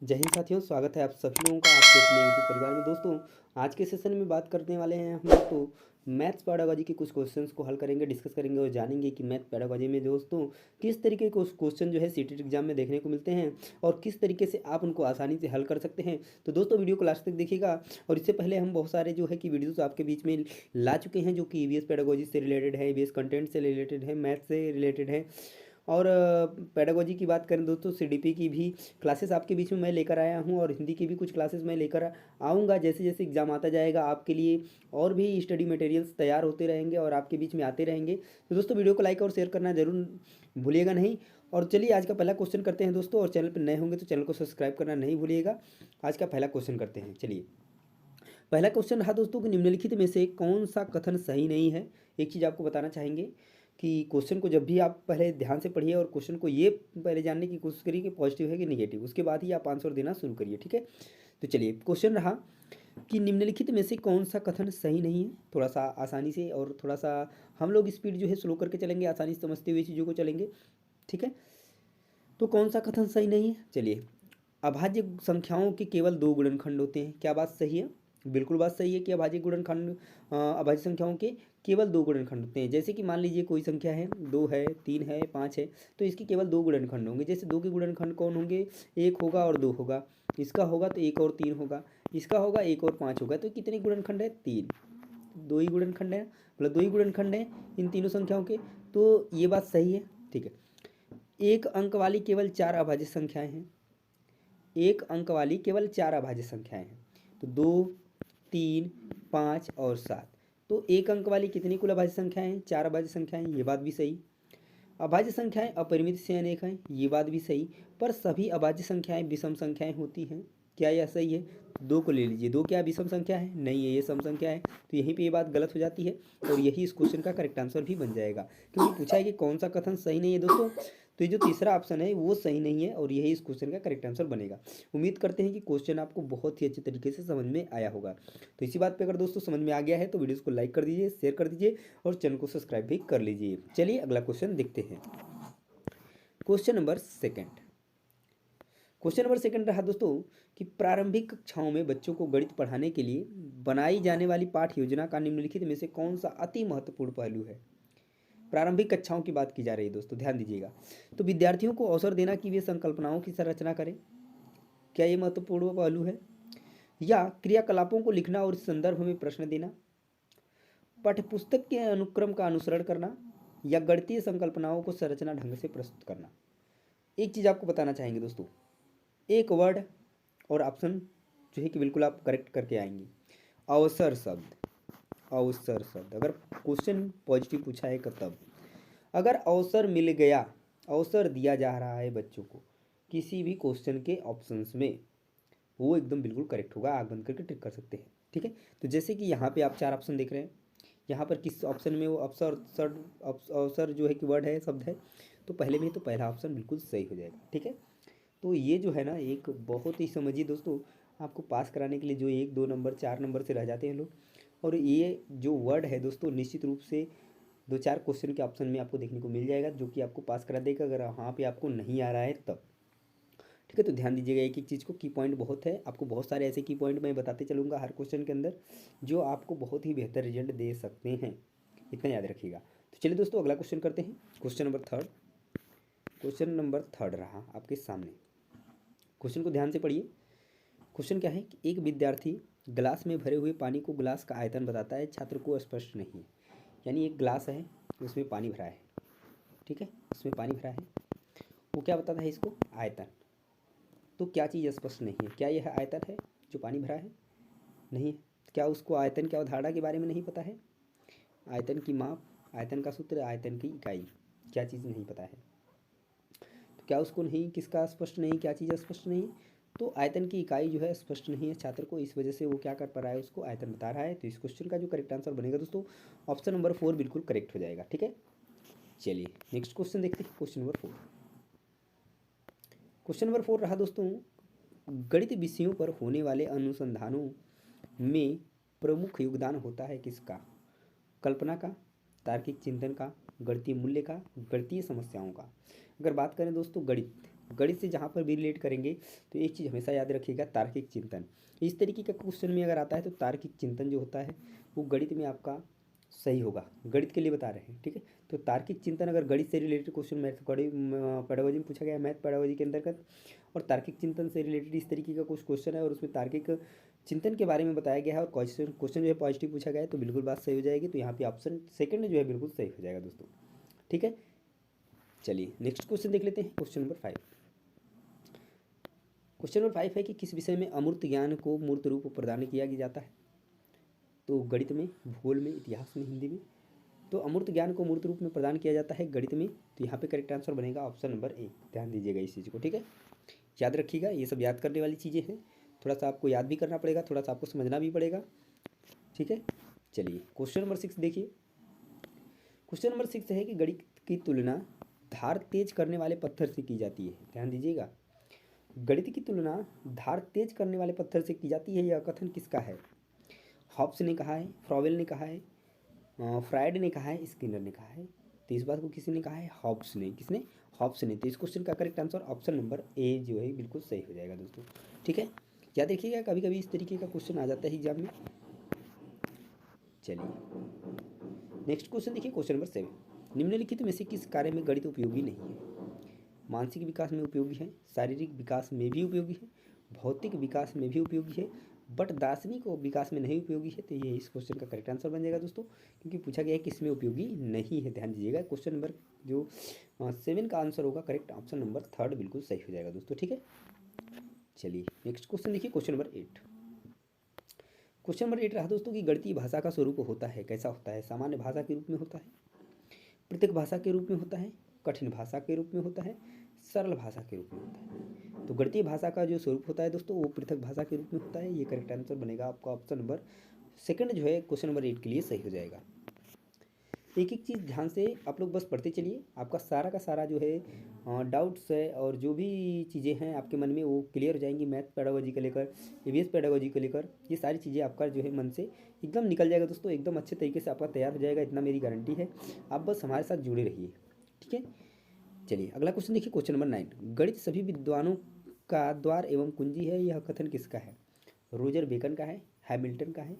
जय हिंद साथियों, स्वागत है आप सभी लोगों का आपके अपने यूट्यूब परिवार में। दोस्तों, आज के सेशन में बात करने वाले हैं हम दोस्तों मैथ्स पेडागोजी के कुछ क्वेश्चंस को हल करेंगे, डिस्कस करेंगे और जानेंगे कि मैथ पेडागोजी में दोस्तों किस तरीके के क्वेश्चन जो है सीटेट एग्जाम में देखने को मिलते हैं और किस तरीके से आप उनको आसानी से हल कर सकते हैं। तो दोस्तों वीडियो को लास्ट तक देखिएगा। और इससे पहले हम बहुत सारे जो है कि वीडियोज़ आपके बीच में ला चुके हैं, जो कि ईवीएस पेडागोजी से रिलेटेड है, ईवीएस कंटेंट से रिलेटेड है, मैथ से रिलेटेड है। और पेडागोजी की बात करें दोस्तों, सीडीपी की भी क्लासेस आपके बीच में मैं लेकर आया हूँ और हिंदी की भी कुछ क्लासेस मैं लेकर आऊँगा। जैसे जैसे एग्ज़ाम आता जाएगा आपके लिए और भी स्टडी मटेरियल्स तैयार होते रहेंगे और आपके बीच में आते रहेंगे। तो दोस्तों वीडियो को लाइक और शेयर करना जरूर भूलिएगा नहीं। और चलिए आज का पहला क्वेश्चन करते हैं दोस्तों, और चैनल पर नए होंगे तो चैनल को सब्सक्राइब करना नहीं भूलिएगा। आज का पहला क्वेश्चन करते हैं। चलिए, पहला क्वेश्चन रहा दोस्तों कि निम्नलिखित में से कौन सा कथन सही नहीं है। एक चीज़ आपको बताना चाहेंगे कि क्वेश्चन को जब भी आप पहले ध्यान से पढ़िए और क्वेश्चन को ये पहले जानने की कोशिश करिए कि पॉजिटिव है कि नेगेटिव, उसके बाद ही आप आंसर देना शुरू करिए। ठीक है, तो चलिए क्वेश्चन रहा कि निम्नलिखित में से कौन सा कथन सही नहीं है। थोड़ा सा आसानी से और थोड़ा सा हम लोग स्पीड जो है स्लो करके चलेंगे, आसानी से समझते हुए चीज़ों को चलेंगे। ठीक है, तो कौन सा कथन सही नहीं है। चलिए, अभाज्य संख्याओं के केवल दो गुणनखंड होते हैं। क्या बात सही है? बिल्कुल बात सही है कि अभाज्य संख्याओं के केवल दो गुणनखंड होते हैं। जैसे कि मान लीजिए कोई संख्या है, 2 है, 3 है, 5 है, तो इसके केवल दो गुणनखंड होंगे। जैसे दो के गुणनखंड कौन होंगे? एक होगा और दो होगा। इसका होगा तो एक और तीन होगा। इसका होगा एक और पाँच होगा। तो कितने गुणनखंड है? तीन। दो ही गुणनखंड है, मतलब दो ही गुणनखंड है इन तीनों संख्याओं के। तो ये बात सही है। ठीक है, एक अंक वाली केवल चार अभाज्य संख्याएं हैं। एक अंक वाली केवल चार अभाज्य संख्याएं हैं, तो 2, 3, 5 और 7। तो एक अंक वाली कितनी कुल अभाज्य संख्याएं हैं? चार अभाज्य संख्याएं। ये बात भी सही। अभाज्य संख्याएं अपरिमित से अनेक हैं। ये बात भी सही। पर सभी अभाज्य संख्याएं विषम संख्याएं होती हैं। क्या यह सही है? दो को ले लीजिए, दो क्या विषम संख्या है? नहीं है, ये सम संख्या है। तो यहीं पे ये बात गलत हो जाती है और यही इस क्वेश्चन का करेक्ट आंसर भी बन जाएगा, क्योंकि पूछा है कि कौन सा कथन सही नहीं है दोस्तों। तो ये जो तीसरा ऑप्शन है वो सही नहीं है और यही इस क्वेश्चन का करेक्ट आंसर बनेगा। उम्मीद करते हैं कि क्वेश्चन आपको बहुत ही अच्छे तरीके से समझ में आया होगा। तो इसी बात पे अगर दोस्तों समझ में आ गया है तो वीडियोस को लाइक कर दीजिए, शेयर कर दीजिए और चैनल को सब्सक्राइब भी कर लीजिए। चलिए अगला क्वेश्चन देखते हैं। Question number second. Question number second रहा दोस्तों कि प्रारंभिक कक्षाओं में बच्चों को गणित पढ़ाने के लिए बनाई जाने वाली पाठ्य योजना का निम्नलिखित में से कौन सा अति महत्वपूर्ण पहलू है। प्रारंभिक कक्षाओं की बात की जा रही है दोस्तों, ध्यान दीजिएगा। तो विद्यार्थियों को अवसर देना कि वे संकल्पनाओं की संरचना करें, क्या ये महत्वपूर्ण पहलू है? या क्रियाकलापों को लिखना और इस संदर्भ में प्रश्न देना, पाठ्यपुस्तक के अनुक्रम का अनुसरण करना, या गणितीय संकल्पनाओं को संरचना ढंग से प्रस्तुत करना। एक चीज़ आपको बताना चाहेंगे दोस्तों, एक वर्ड और ऑप्शन जो है कि बिल्कुल आप करेक्ट करके आएंगे। अवसर शब्द, अवसर शब्द अगर क्वेश्चन पॉजिटिव पूछा है तब, अगर अवसर मिल गया, अवसर दिया जा रहा है बच्चों को किसी भी क्वेश्चन के ऑप्शंस में, वो एकदम बिल्कुल करेक्ट होगा। आग बंद करके टिक कर सकते हैं। ठीक है, तो जैसे कि यहाँ पे आप चार ऑप्शन देख रहे हैं, यहाँ पर किस ऑप्शन में वो अवसर अवसर जो है कि वर्ड है, शब्द है, तो पहले में तो पहला ऑप्शन बिल्कुल सही हो जाएगा। ठीक है, तो ये जो है ना एक बहुत ही समझिए दोस्तों, आपको पास कराने के लिए जो एक दो नंबर चार नंबर से रह जाते हैं लोग, और ये जो वर्ड है दोस्तों निश्चित रूप से दो चार क्वेश्चन के ऑप्शन में आपको देखने को मिल जाएगा, जो कि आपको पास करा देगा अगर वहाँ पे आपको नहीं आ रहा है तब। ठीक है, तो ध्यान दीजिएगा एक एक चीज़ को, की पॉइंट बहुत है, आपको बहुत सारे ऐसे की पॉइंट मैं बताते चलूँगा हर क्वेश्चन के अंदर, जो आपको बहुत ही बेहतर रिजल्ट दे सकते हैं, इतना याद रखिएगा। तो चलिए दोस्तों अगला क्वेश्चन करते हैं। Question number third. Question number third रहा आपके सामने। क्वेश्चन को ध्यान से पढ़िए। क्वेश्चन क्या है कि एक विद्यार्थी गिलास में भरे हुए पानी को गिलास का आयतन बताता है, छात्र को स्पष्ट नहीं है। यानी एक गिलास है, उसमें पानी भरा है। ठीक है, उसमें पानी भरा है, वो क्या बताता है इसको? आयतन। तो क्या चीज़ स्पष्ट नहीं है? क्या यह आयतन है जो पानी भरा है? नहीं है। क्या उसको आयतन की अवधारणा के बारे में नहीं पता है? आयतन की माप, आयतन का सूत्र, आयतन की इकाई, क्या चीज़ नहीं पता है? तो क्या उसको नहीं, किसका स्पष्ट नहीं, क्या चीज़ स्पष्ट नहीं? तो आयतन की इकाई जो है स्पष्ट नहीं है छात्र को, इस वजह से वो क्या कर पा रहा है, उसको आयतन बता रहा है। तो इस क्वेश्चन का जो करेक्ट आंसर बनेगा दोस्तों, ऑप्शन नंबर 4 बिल्कुल करेक्ट हो जाएगा। ठीक है, चलिए नेक्स्ट क्वेश्चन देखते हैं। Question number 4। क्वेश्चन नंबर 4 रहा दोस्तों, गणित विषयों पर होने वाले अनुसंधानों में प्रमुख योगदान होता है किसका? कल्पना का, तार्किक चिंतन का, गणितीय मूल्य का, गणितीय समस्याओं का। अगर बात करें दोस्तों गणित, गणित से जहाँ पर भी रिलेट करेंगे तो एक चीज़ हमेशा याद रखिएगा, तार्किक चिंतन। इस तरीके का क्वेश्चन में अगर आता है तो तार्किक चिंतन जो होता है वो गणित में आपका सही होगा, गणित के लिए बता रहे हैं, ठीक है। तो तार्किक चिंतन अगर गणित से रिलेटेड क्वेश्चन मैथ पेडागोजी में पूछा गया है, मैथ पेडागोजी के अंतर्गत, और तार्किक चिंतन से रिलेटेड इस तरीके का कुछ क्वेश्चन है और उसमें तार्किक चिंतन के बारे में बताया गया है और क्वेश्चन जो है पॉजिटिव पूछा गया है, तो बिल्कुल बात सही हो जाएगी। तो यहाँ पे ऑप्शन सेकंड जो है बिल्कुल सही हो जाएगा दोस्तों, ठीक है। चलिए नेक्स्ट क्वेश्चन देख लेते हैं, क्वेश्चन नंबर 5। क्वेश्चन नंबर 5 है कि किस विषय में अमूर्त ज्ञान को मूर्त रूप प्रदान किया जाता है। तो गणित में, भूगोल में, इतिहास में, हिंदी में। तो अमूर्त ज्ञान को मूर्त रूप में प्रदान किया जाता है गणित में। तो यहाँ पे करेक्ट आंसर बनेगा ऑप्शन नंबर 1। ध्यान दीजिएगा इस चीज़ को, ठीक है। याद रखिएगा, ये सब याद करने वाली चीज़ें हैं, थोड़ा सा आपको याद भी करना पड़ेगा, थोड़ा सा आपको समझना भी पड़ेगा, ठीक है। चलिए क्वेश्चन नंबर 6 देखिए। क्वेश्चन नंबर 6 है कि गणित की तुलना धार तेज करने वाले पत्थर से की जाती है। ध्यान दीजिएगा, गणित की तुलना धार तेज करने वाले पत्थर से की जाती है, यह कथन किसका है। हॉब्स ने कहा है, फ्रॉवेल ने कहा है, फ्रायड ने कहा है, स्किनर ने कहा है। तो इस बात को किसी ने कहा है, हॉब्स ने। किसने? हॉब्स ने। तो इस क्वेश्चन का correct answer option number A जो है बिल्कुल सही हो जाएगा दोस्तों, ठीक है। याद रखिएगा, कभी कभी इस तरीके का क्वेश्चन आ जाता है एग्जाम में। चलिए नेक्स्ट क्वेश्चन देखिए, क्वेश्चन नंबर 7। निम्नलिखित में से किस कार्य में गणित उपयोगी नहीं है। मानसिक विकास में उपयोगी है, शारीरिक विकास में भी उपयोगी है, भौतिक विकास में भी उपयोगी है, बट दार्शनिक विकास में नहीं उपयोगी है। तो ये इस क्वेश्चन का करेक्ट आंसर बन जाएगा दोस्तों, क्योंकि पूछा गया है कि इसमें उपयोगी नहीं है। ध्यान दीजिएगा, क्वेश्चन नंबर जो 7 का आंसर होगा करेक्ट ऑप्शन नंबर 3 बिल्कुल सही हो जाएगा दोस्तों, ठीक है। चलिए नेक्स्ट क्वेश्चन देखिए, क्वेश्चन नंबर 8। क्वेश्चन नंबर 8 रहा दोस्तों कि गणितीय भाषा का स्वरूप होता है, कैसा होता है। सामान्य भाषा के रूप में होता है, पृथक भाषा के रूप में होता है, कठिन भाषा के रूप में होता है, सरल भाषा के रूप में होता है। तो गणितीय भाषा का जो स्वरूप होता है दोस्तों वो पृथक भाषा के रूप में होता है। ये करेक्ट आंसर बनेगा आपका ऑप्शन नंबर 2 जो है क्वेश्चन नंबर 8 के लिए सही हो जाएगा। एक एक चीज़ ध्यान से आप लोग बस पढ़ते चलिए, आपका सारा का सारा जो है डाउट्स है और जो भी चीज़ें हैं आपके मन में वो क्लियर हो जाएंगी। मैथ पेडागोजी को लेकर, ईवीएस पेडागोजी को लेकर, ये सारी चीज़ें आपका जो है मन से एकदम निकल जाएगा दोस्तों, एकदम अच्छे तरीके से आपका तैयार हो जाएगा, इतना मेरी गारंटी है। आप बस हमारे साथ जुड़े रहिए, ठीक है। चलिए अगला क्वेश्चन देखिए, क्वेश्चन नंबर 9। गणित सभी विद्वानों का द्वार एवं कुंजी है, यह कथन किसका है। रोजर बेकन का है, हैमिल्टन का है,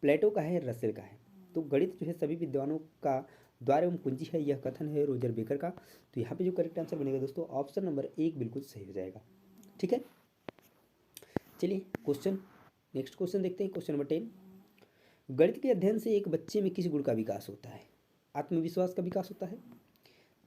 प्लेटो का है, रसेल का है। तो गणित जो है सभी विद्वानों का द्वार एवं कुंजी है, यह कथन है रोजर बेकर का। तो यहाँ पे जो करेक्ट आंसर बनेगा दोस्तों ऑप्शन नंबर 1 बिल्कुल सही हो जाएगा, ठीक है। चलिए क्वेश्चन नेक्स्ट क्वेश्चन देखते हैं, क्वेश्चन नंबर 10। गणित के अध्ययन से एक बच्चे में किस गुण का विकास होता है। आत्मविश्वास का विकास होता है,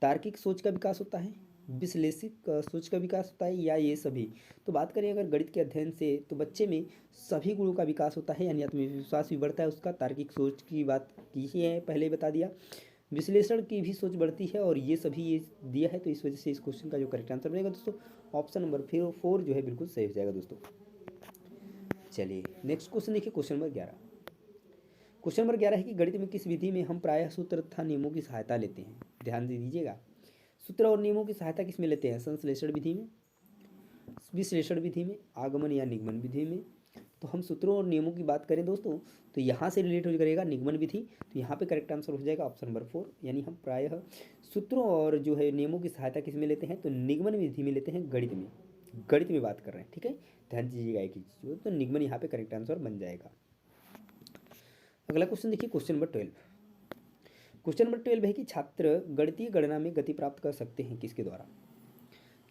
तार्किक सोच का विकास होता है, विश्लेषिक सोच का विकास होता है, या ये सभी। तो बात करें अगर गणित के अध्ययन से तो बच्चे में सभी गुणों का विकास होता है, यानी आत्मविश्वास भी बढ़ता है उसका, तार्किक सोच की बात की ही है पहले ही बता दिया, विश्लेषण की भी सोच बढ़ती है, और ये सभी ये दिया है। तो इस वजह से इस क्वेश्चन का जो करेक्ट आंसर बनेगा दोस्तों ऑप्शन नंबर 4 जो है बिल्कुल सही हो जाएगा दोस्तों। चलिए नेक्स्ट क्वेश्चन देखिए, क्वेश्चन नंबर 11। क्वेश्चन नंबर 11 है कि गणित में किस विधि में हम प्रायः सूत्र तथा नियमों की सहायता लेते हैं। ध्यान दे दीजिएगा, सूत्र और नियमों की सहायता किस में लेते हैं। संश्लेषण विधि में, विश्लेषण विधि में, आगमन या निगमन विधि में। तो हम सूत्रों और नियमों की बात करें दोस्तों तो यहाँ से रिलेट हो करेगा निगमन विधि। तो यहाँ पे करेक्ट आंसर हो जाएगा ऑप्शन नंबर 4, यानी हम प्रायः सूत्रों और जो है नियमों की सहायता किस में लेते हैं तो निगमन विधि में लेते हैं, गणित में। गणित में बात कर रहे हैं, ठीक है। ध्यान दीजिएगा एक ही चीज़, तो निगमन यहाँ पे करेक्ट आंसर बन जाएगा। अगला क्वेश्चन देखिए, क्वेश्चन नंबर 12। क्वेश्चन नंबर 12 है कि छात्र गणितीय गणना में गति प्राप्त कर सकते हैं किसके द्वारा।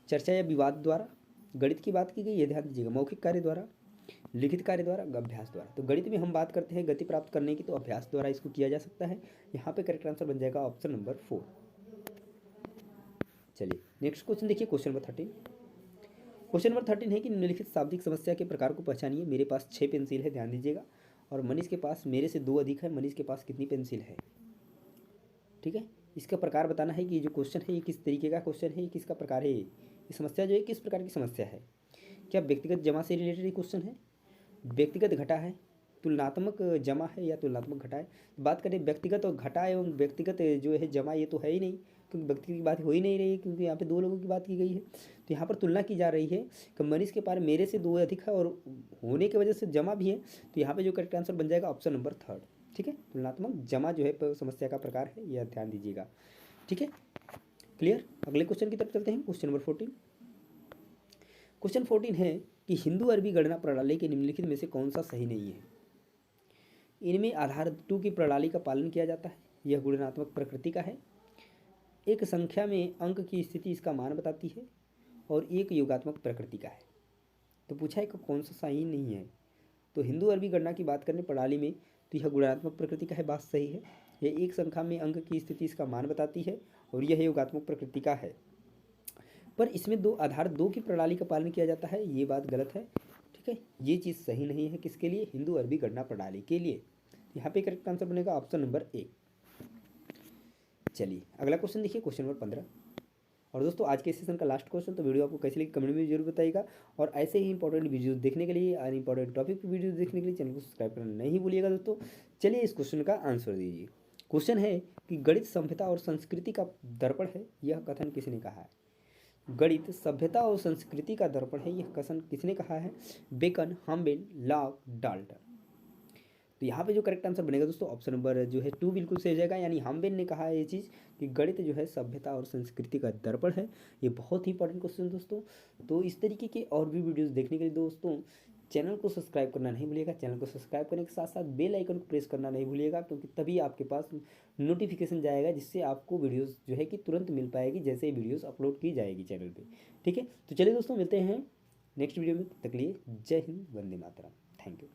चर्चा या विवाद द्वारा, गणित की बात की गई है, ध्यान दीजिएगा, मौखिक कार्य द्वारा, लिखित कार्य द्वारा, अभ्यास द्वारा। तो गणित में हम बात करते हैं गति प्राप्त करने की, तो अभ्यास द्वारा इसको किया जा सकता है। यहाँ पे करेक्ट आंसर बन जाएगा ऑप्शन नंबर 4। चलिए नेक्स्ट क्वेश्चन देखिए, क्वेश्चन नंबर 13। क्वेश्चन नंबर 13 है कि निम्नलिखित शाब्दिक समस्या के प्रकार को पहचानिए। मेरे पास 6 पेंसिल है, ध्यान दीजिएगा, और मनीष के पास मेरे से 2 अधिक है। मनीष के पास कितनी पेंसिल है, ठीक है। इसका प्रकार बताना है कि जो क्वेश्चन है ये किस तरीके का क्वेश्चन है, ये किसका प्रकार है, ये समस्या जो है किस प्रकार की समस्या है। क्या व्यक्तिगत जमा से रिलेटेड ये क्वेश्चन है, व्यक्तिगत घटा है, तुलनात्मक जमा है, या तुलनात्मक घटा है। बात करें व्यक्तिगत और घटा एवं व्यक्तिगत जो है जमा, ये तो है ही नहीं, क्योंकि व्यक्ति की बात हो ही नहीं रही है, क्योंकि यहाँ पे 2 लोगों की बात की गई है। तो यहाँ पर तुलना की जा रही है कि मनीष के पास मेरे से 2 अधिक है और होने की वजह से जमा भी है। तो यहाँ पे जो करेक्ट आंसर बन जाएगा ऑप्शन नंबर 3, ठीक है। तुलनात्मक जमा जो है समस्या का प्रकार है, यह ध्यान दीजिएगा, ठीक है। क्लियर। अगले क्वेश्चन की तरफ चलते हैं, क्वेश्चन नंबर 14। क्वेश्चन 14 है कि हिंदू अरबी गणना प्रणाली के निम्नलिखित में से कौन सा सही नहीं है। इनमें आधार 2 की प्रणाली का पालन किया जाता है, यह गुणात्मक प्रकृति का है। एक संख्या में अंक की स्थिति इसका मान बताती है और एक योगात्मक प्रकृति का है। तो पूछा है कि कौन सा सही नहीं है। तो हिंदू अरबी गणना की बात करें प्रणाली में तो यह गुणात्मक प्रकृति का है, बात सही है। यह एक संख्या में अंक की स्थिति इसका मान बताती है और यह योगात्मक प्रकृति का है। पर इसमें आधार 2 की प्रणाली का पालन किया जाता है, ये बात गलत है। ठीक है, ये चीज़ सही नहीं है। किसके लिए? हिंदू अरबी गणना प्रणाली के लिए। यहाँ पे करेक्ट आंसर बनेगा ऑप्शन नंबर ए। चलिए अगला क्वेश्चन देखिए, क्वेश्चन नंबर 15। और दोस्तों आज के सेशन का लास्ट क्वेश्चन। तो वीडियो आपको कैसी लगी कमेंट में जरूर बताइएगा। और ऐसे ही इंपॉर्टेंट वीडियोस देखने के लिए और इंपॉर्टेंट टॉपिक पर वीडियो देखने के लिए चैनल को सब्सक्राइब करना नहीं भूलिएगा दोस्तों। चलिए इस क्वेश्चन का आंसर दीजिए। क्वेश्चन है कि गणित सभ्यता और संस्कृति का दर्पण है, यह कथन किसने कहा है? गणित सभ्यता और संस्कृति का दर्पण है, यह कथन किसने कहा है? बेकन, हम्बेल, लॉक, डाल्टन। तो यहाँ पे जो करेक्ट आंसर बनेगा दोस्तों ऑप्शन नंबर जो है 2 बिल्कुल सही हो जाएगा। यानी हम्बेल ने कहा है ये चीज़ कि गणित जो है सभ्यता और संस्कृति का दर्पण है। ये बहुत ही इंपॉर्टेंट क्वेश्चन दोस्तों। तो इस तरीके के और भी वीडियोस देखने के लिए दोस्तों चैनल को सब्सक्राइब करना नहीं भूलिएगा। चैनल को सब्सक्राइब करने के साथ साथ बेल आइकन को प्रेस करना नहीं भूलिएगा, क्योंकि तभी आपके पास नोटिफिकेशन जाएगा जिससे आपको वीडियोज़ जो है कि तुरंत मिल पाएगी जैसे ही वीडियोज़ अपलोड की जाएगी चैनल पर। ठीक है, तो चलिए दोस्तों मिलते हैं नेक्स्ट वीडियो में। तब तक के लिए जय हिंद, वंदे मातरम। Thank you.